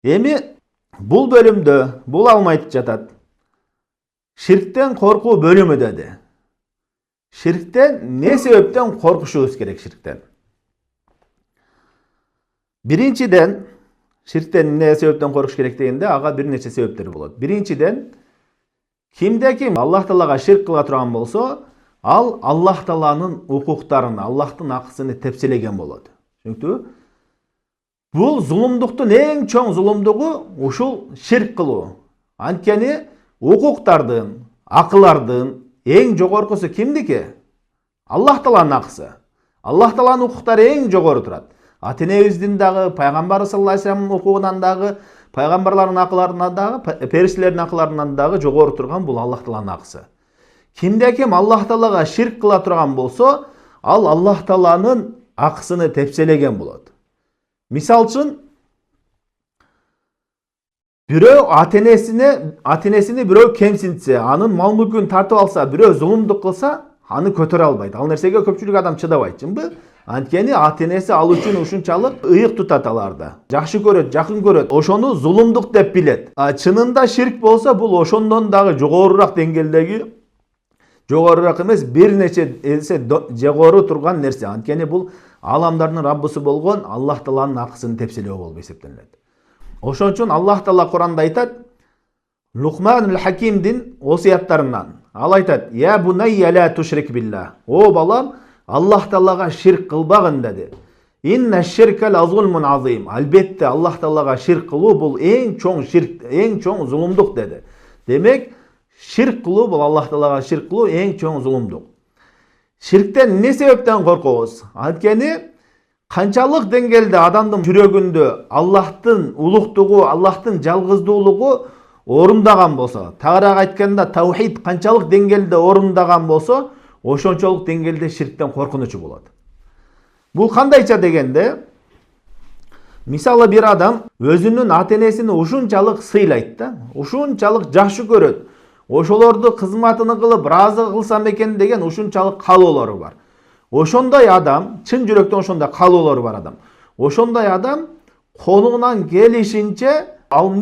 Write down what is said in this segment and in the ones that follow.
Эми бул бөлүмдө бул алым айтып жатат. Ширктен коркуу бөлүмү деди. Ширктен не себептен коркушубуз керек ширктен? Биринчиден, ширктен не себептен коркуш керек дегенде, ага бир нече себептер болот. Биринчиден, кимде-ким Аллах Таалага ширк кыла турган болсо, ал Аллах Тааланын укуктарын, Аллахтын акысын тепселеген болот. Түшүнүктүбү? Бул зулумдуктун эң чоң зулумдугу ушул ширк кылуу. Анткени укуктардын, акылардын эң жогоркусу кимдики? Аллах Тааланын акысы. Аллах Тааланын укуктары эң жогору турат. Ата-энебиздин дагы, пайгамбар саллаллаху алейхи вассаламдын укугунан дагы, пайгамбарлардын акыларынан дагы, периштелердин акыларынан дагы жогору турган бул Аллах Тааланын акысы. Кимде-ким Аллах Таалага ширк кыла турган болсо, ал Аллах Тааланын акысыны тепселеген болот. Мисал үчүн, бирөө ата-энесини бирөө кемсинтсе, анын мал-мүлкүн тартып алса, бирөө зулумдук кылса, аны көтөрө албайт. Ал нерсеге көпчүлүк адам чыдабайт, чынбы? Анткени ата-энеси ал үчүн ушунчалык ыйык тутат аларды. Жакшы көрөт, жакын көрөт. Ошону зулумдук деп билет. Чынында ширк болсо, бул ошондон дагы жогорураак деңгээлдеги, жогорураак эмес, бир нече эсе жогору турган нерсе. Анткени бул аламдардын Раббысы болгон Аллах Тааланын акысын тепселөө болуп эсептелет. Ошон үчүн Аллах Таала Куранда айтат, Лукманул Хакимдин осуяттарынан. Ал айтат: "Я бунайя ла тушрик билла". О балам, Аллах Таалага ширк кылбагын деди. Инна ширка ла зулмун азим. Албетте Аллах Таалага ширк кылуу бул эң чоң ширк, эң чоң зулумдук деди. Демек, ширк кылуу бул Аллах Таалага ширк кылуу эң чоң зулумдук. Ширктен не себептен коркобуз? Анткени канчалык деңгээлде адамдын жүрөгүндө Аллахтын улуктугу, Аллахтын жалгыздуулугу орундаган болсо, тагыраак айтканда таухид канчалык деңгээлде орундаган болсо, ошончолук деңгээлде ширктен коркунучу болот. Бул кандайча дегенде, мисалы бир адам өзүнүн ата-энесин ушунчалык сыйлайт да, ушунчалык жакшы көрөт. Ошолорду кызматыны кылып, ыраазы кылсам экен деген ушунчалык каалоолору бар. Ошондой адам, чын жүрөктөн ошондой каалоолору бар адам. Ошондой адам колунан келишинче ал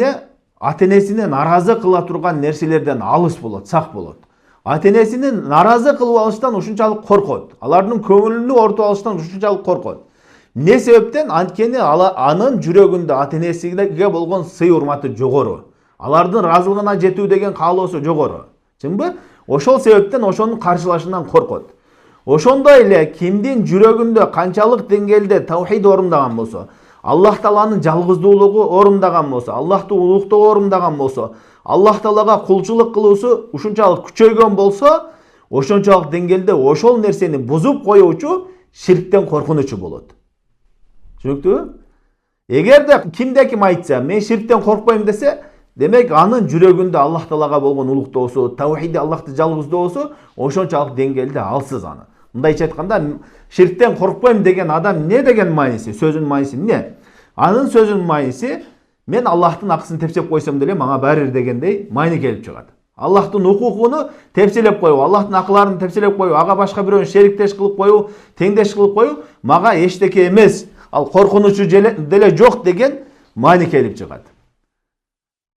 ата-энесини наразы кыла турган нерселерден алыс болот, сак болот. Ата-энесини наразы кылып алыштан ушунчалык коркот. Алардын көңүлүнү ортуп алыштан ушунчалык коркот. Не себептен? Анткени анын жүрөгүндө ата-энесиге болгон сый урматы жогору. Алардын ыраазылыгына жетүү деген каалоосу жогору. Чынбы? Ошол себептен ошонун каршылашынан коркот. Ошондой эле кимдин жүрөгүндө канчалык деңгээлде таухид орундаган болсо, Аллах Тааланын жалгыздуулугу орундаган болсо, Аллахты улуктоо орундаган болсо, Аллах Таалага кулчулук кылуусу ушунчалык күчөйгөн болсо, ошончалык деңгээлде ошол нерсени бузуп коюучу ширктен коркунучу болот. Түшүнүктүбү? Эгерде кимде-ким айтса, мен ширктен коркпойм десе, демек анын жүрөгүндө Аллах Таалага болгон улуктоосу, таухиди Аллахты жалгыздоосу ошончалык деңгээлде алсыз аны. Мындайча айтканда, ширктен коркпойм деген адам не деген мааниси? Сөзүнүн мааниси эмне? Анын сөзүнүн мааниси, мен Аллахтын акысын тепсеп койсом деле мага баары бир дегендей маани келип чыгат. Аллахтын укугуну тепселеп коюу, Аллахтын акыларын тепселеп коюу, ага башка бирөөнү шериктеш кылып коюу, теңдеш кылып коюу мага эчтеке эмес, ал коркунучу деле жок деген маани келип чыгат.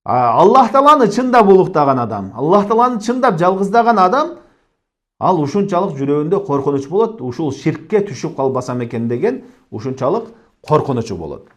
Аллах Тааланы чындап улуктаган адам, Аллах Тааланы чындап жалгыздаган адам, ал ушунчалык жүрөгүндө коркунуч болот, ушул ширкке түшүп калбасам экен деген ушунчалык коркунучу болот.